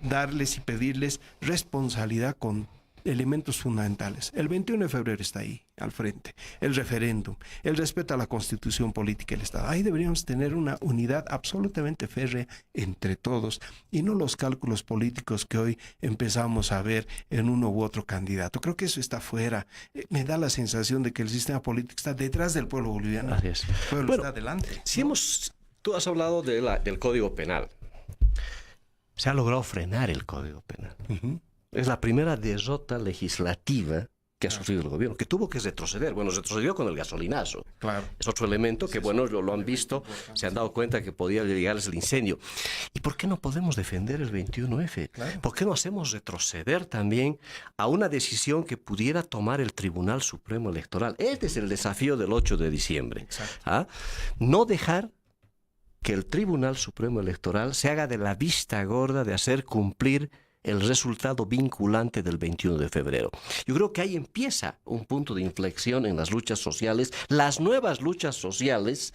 darles y pedirles responsabilidad con elementos fundamentales. El 21 de febrero está ahí, al frente. El referéndum, el respeto a la constitución política del Estado. Ahí deberíamos tener una unidad absolutamente férrea entre todos y no los cálculos políticos que hoy empezamos a ver en uno u otro candidato. Creo que eso está fuera. Me da la sensación de que el sistema político está detrás del pueblo boliviano. Así es. El pueblo está adelante. Si tú has hablado del Código Penal. Se ha logrado frenar el Código Penal. Es la primera derrota legislativa que ha sufrido el gobierno, que tuvo que retroceder. Bueno, retrocedió con el gasolinazo. Claro. Es otro elemento que, bueno, lo han visto, se han dado cuenta que podía llegarles el incendio. ¿Y por qué no podemos defender el 21F? Claro. ¿Por qué no hacemos retroceder también a una decisión que pudiera tomar el Tribunal Supremo Electoral? Este es el desafío del 8 de diciembre. ¿Ah? No dejar que el Tribunal Supremo Electoral se haga de la vista gorda de hacer cumplir el resultado vinculante del 21 de febrero. Yo creo que ahí empieza un punto de inflexión en las luchas sociales, las nuevas luchas sociales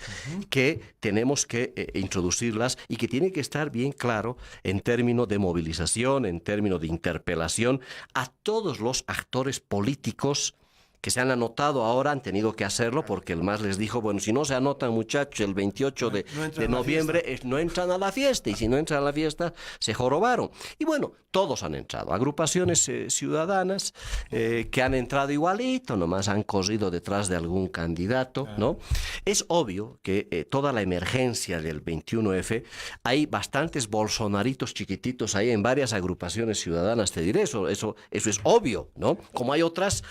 que tenemos que introducirlas y que tiene que estar bien claro en términos de movilización, en términos de interpelación a todos los actores políticos que se han anotado ahora, han tenido que hacerlo porque el MAS les dijo, bueno, si no se anotan, muchachos, el 28 de noviembre no entran a la fiesta, y si no entran a la fiesta, se jorobaron. Y bueno, todos han entrado, agrupaciones ciudadanas que han entrado igualito, nomás han corrido detrás de algún candidato, ¿no? Es obvio que toda la emergencia del 21F, hay bastantes bolsonaritos chiquititos ahí en varias agrupaciones ciudadanas, te diré, eso es obvio, ¿no? Como hay otras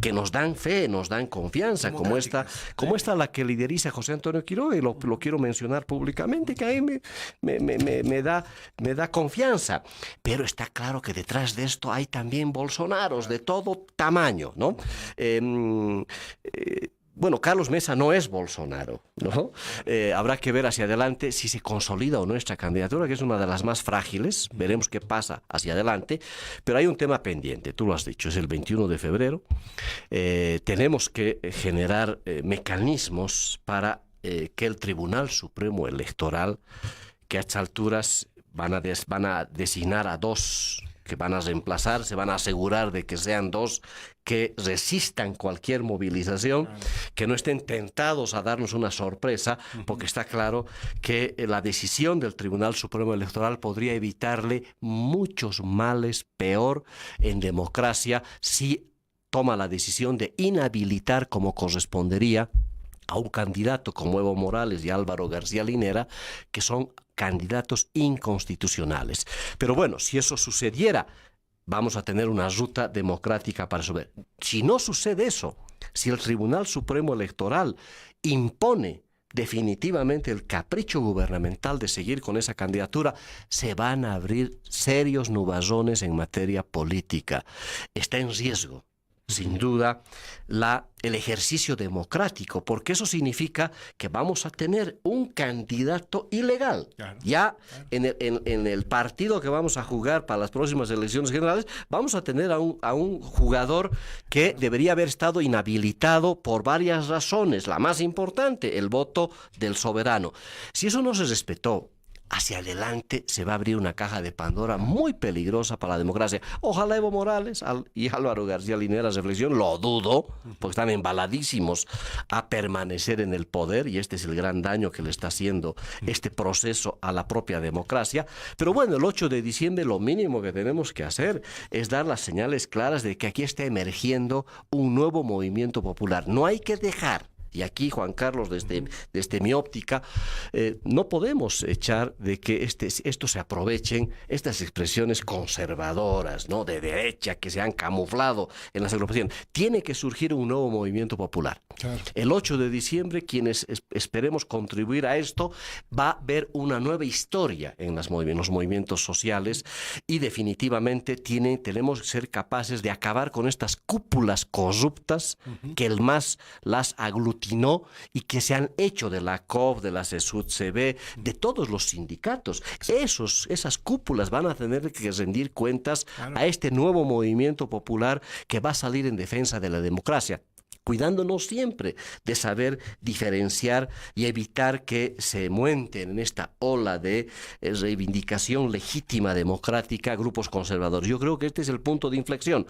que nos dan fe, nos dan confianza, como esta la que lideriza José Antonio Quiroga, y lo quiero mencionar públicamente, que a mí me da confianza. Pero está claro que detrás de esto hay también bolsonaros de todo tamaño, ¿no? Bueno, Carlos Mesa no es Bolsonaro, ¿no? Habrá que ver hacia adelante si se consolida o no esta candidatura, que es una de las más frágiles. Veremos qué pasa hacia adelante. Pero hay un tema pendiente, tú lo has dicho, es el 21 de febrero. Tenemos que generar mecanismos para que el Tribunal Supremo Electoral, que a estas alturas van a designar a dos que van a reemplazar, se van a asegurar de que sean dos que resistan cualquier movilización, que no estén tentados a darnos una sorpresa, porque está claro que la decisión del Tribunal Supremo Electoral podría evitarle muchos males, peor en democracia, si toma la decisión de inhabilitar como correspondería a un candidato como Evo Morales y Álvaro García Linera, que son candidatos inconstitucionales. Pero bueno, si eso sucediera, vamos a tener una ruta democrática para resolver. Si no sucede eso, si el Tribunal Supremo Electoral impone definitivamente el capricho gubernamental de seguir con esa candidatura, se van a abrir serios nubarrones en materia política. Está en riesgo, sin duda, el ejercicio democrático, porque eso significa que vamos a tener un candidato ilegal. Claro, ya claro. En el partido que vamos a jugar para las próximas elecciones generales, vamos a tener a un jugador que debería haber estado inhabilitado por varias razones. La más importante, el voto del soberano. Si eso no se respetó, hacia adelante se va a abrir una caja de Pandora muy peligrosa para la democracia. Ojalá Evo Morales y Álvaro García Linera reflexión, lo dudo, porque están embaladísimos a permanecer en el poder, y este es el gran daño que le está haciendo este proceso a la propia democracia. Pero bueno, el 8 de diciembre lo mínimo que tenemos que hacer es dar las señales claras de que aquí está emergiendo un nuevo movimiento popular. No hay que dejar. Y aquí, Juan Carlos, desde mi óptica, no podemos echar de que esto se aprovechen estas expresiones conservadoras, ¿no?, de derecha, que se han camuflado en las agrupaciones. Tiene que surgir un nuevo movimiento popular. Claro. El 8 de diciembre, quienes esperemos contribuir a esto, va a haber una nueva historia en los movimientos sociales, y definitivamente tenemos que ser capaces de acabar con estas cúpulas corruptas que el MAS las aglutina aglutinó y que se han hecho de la COF, de la CESUD-CB, de todos los sindicatos. Esas cúpulas van a tener que rendir cuentas a este nuevo movimiento popular que va a salir en defensa de la democracia, cuidándonos siempre de saber diferenciar y evitar que se muenten en esta ola de reivindicación legítima democrática grupos conservadores. Yo creo que este es el punto de inflexión,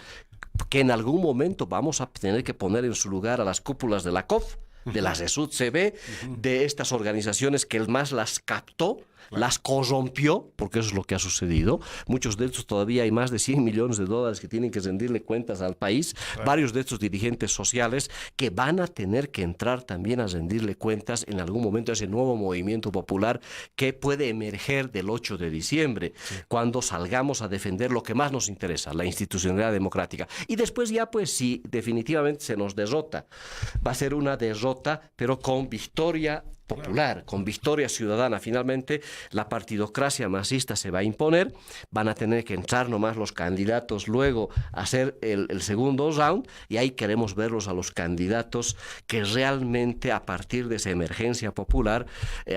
que en algún momento vamos a tener que poner en su lugar a las cúpulas de la COF, de la CESUD-CB, de estas organizaciones que el MAS las captó, las corrompió, porque eso es lo que ha sucedido. Muchos de estos todavía hay más de $100 millones que tienen que rendirle cuentas al país. Varios de estos dirigentes sociales que van a tener que entrar también a rendirle cuentas en algún momento a ese nuevo movimiento popular que puede emerger del 8 de diciembre, cuando salgamos a defender lo que más nos interesa, la institucionalidad democrática. Y después ya, pues, si definitivamente se nos derrota, va a ser una derrota, pero con victoria popular, con victoria ciudadana. Finalmente, la partidocracia masista se va a imponer, van a tener que entrar nomás los candidatos luego a hacer el segundo round, y ahí queremos verlos a los candidatos que realmente a partir de esa emergencia popular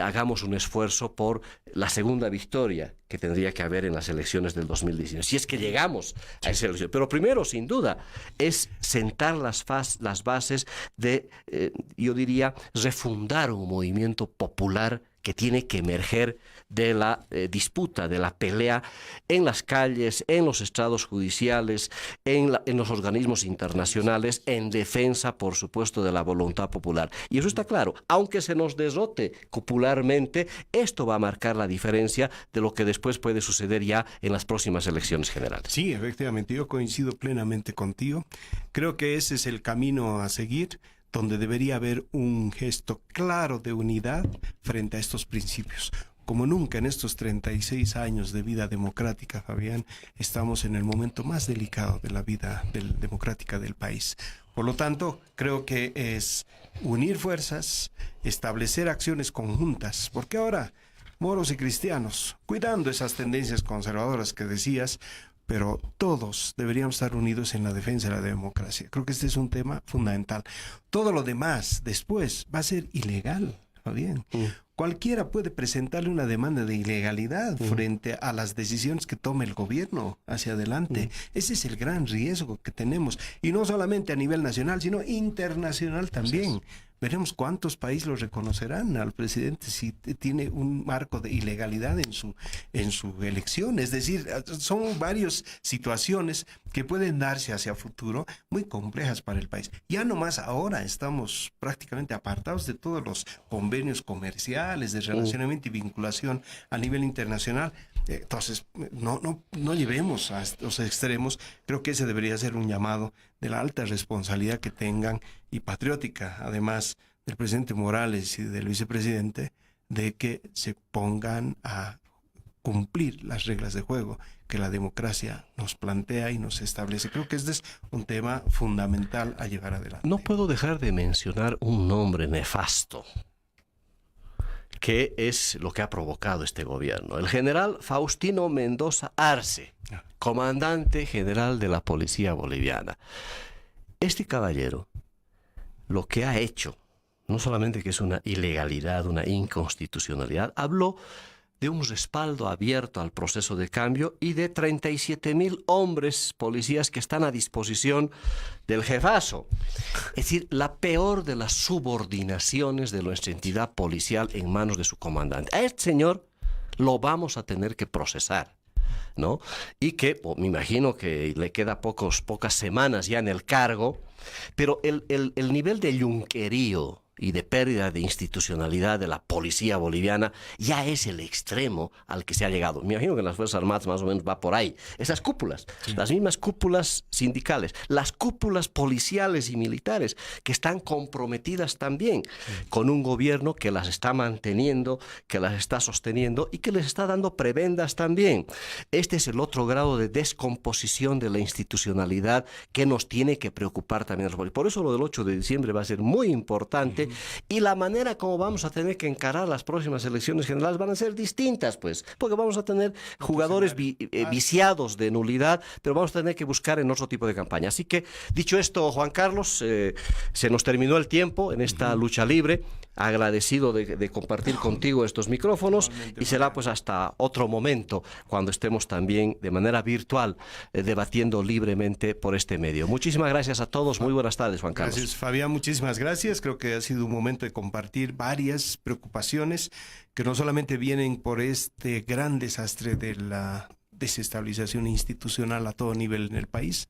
hagamos un esfuerzo por la segunda victoria que tendría que haber en las elecciones del 2019, si es que llegamos a esa elección. Pero primero, sin duda, es sentar las bases de, yo diría, refundar un movimiento popular que tiene que emerger de la disputa, de la pelea en las calles, en los estrados judiciales, en los organismos internacionales, en defensa, por supuesto, de la voluntad popular. Y eso está claro. Aunque se nos derrote popularmente, esto va a marcar la diferencia de lo que después puede suceder ya en las próximas elecciones generales. Sí, efectivamente, yo coincido plenamente contigo. Creo que ese es el camino a seguir, donde debería haber un gesto claro de unidad frente a estos principios. Como nunca en estos 36 años de vida democrática, Fabián, estamos en el momento más delicado de la vida democrática del país. Por lo tanto, creo que es unir fuerzas, establecer acciones conjuntas, porque ahora moros y cristianos, cuidando esas tendencias conservadoras que decías, pero todos deberíamos estar unidos en la defensa de la democracia. Creo que este es un tema fundamental. Todo lo demás después va a ser ilegal, Fabián. Cualquiera puede presentarle una demanda de ilegalidad frente a las decisiones que tome el gobierno hacia adelante. Ese es el gran riesgo que tenemos. Y no solamente a nivel nacional, sino internacional también. Veremos cuántos países lo reconocerán al presidente si tiene un marco de ilegalidad en su elección. Es decir, son varias situaciones que pueden darse hacia futuro muy complejas para el país. Ya nomás ahora estamos prácticamente apartados de todos los convenios comerciales, de relacionamiento y vinculación a nivel internacional. Entonces, no llevemos a estos extremos. Creo que ese debería ser un llamado de la alta responsabilidad que tengan, y patriótica, además del presidente Morales y del vicepresidente, de que se pongan a cumplir las reglas de juego que la democracia nos plantea y nos establece. Creo que este es un tema fundamental a llevar adelante. No puedo dejar de mencionar un nombre nefasto, que es lo que ha provocado este gobierno. El general Faustino Mendoza Arce, comandante general de la Policía Boliviana. Este caballero, lo que ha hecho, no solamente que es una ilegalidad, una inconstitucionalidad, habló de un respaldo abierto al proceso de cambio y de 37.000 hombres policías que están a disposición del jefazo. Es decir, la peor de las subordinaciones de nuestra entidad policial en manos de su comandante. A este señor lo vamos a tener que procesar, ¿no? Y que me imagino que le queda pocas semanas ya en el cargo, pero el nivel de yunquerío y de pérdida de institucionalidad de la policía boliviana ya es el extremo al que se ha llegado. Me imagino que en las Fuerzas Armadas más o menos va por ahí. Esas cúpulas, las mismas cúpulas sindicales, las cúpulas policiales y militares que están comprometidas también con un gobierno que las está manteniendo, que las está sosteniendo y que les está dando prebendas también. Este es el otro grado de descomposición de la institucionalidad que nos tiene que preocupar también. Por eso lo del 8 de diciembre va a ser muy importante diferente y la manera como vamos a tener que encarar las próximas elecciones generales van a ser distintas, pues, porque vamos a tener jugadores viciados de nulidad, pero vamos a tener que buscar en otro tipo de campaña. Así que, dicho esto, Juan Carlos, se nos terminó el tiempo en esta lucha libre. Agradecido de compartir contigo estos micrófonos y será pues hasta otro momento cuando estemos también de manera virtual debatiendo libremente por este medio. Muchísimas gracias a todos. Muy buenas tardes, Juan Carlos. Gracias, Fabián. Muchísimas gracias. Creo que ha sido un momento de compartir varias preocupaciones que no solamente vienen por este gran desastre de la desestabilización institucional a todo nivel en el país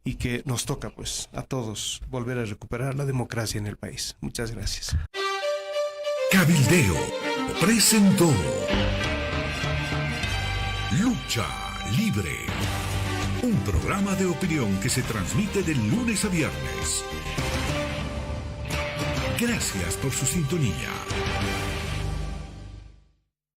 y que nos toca pues a todos volver a recuperar la democracia en el país. Muchas gracias. Cabildeo presentó Lucha Libre, un programa de opinión que se transmite de lunes a viernes. Gracias por su sintonía.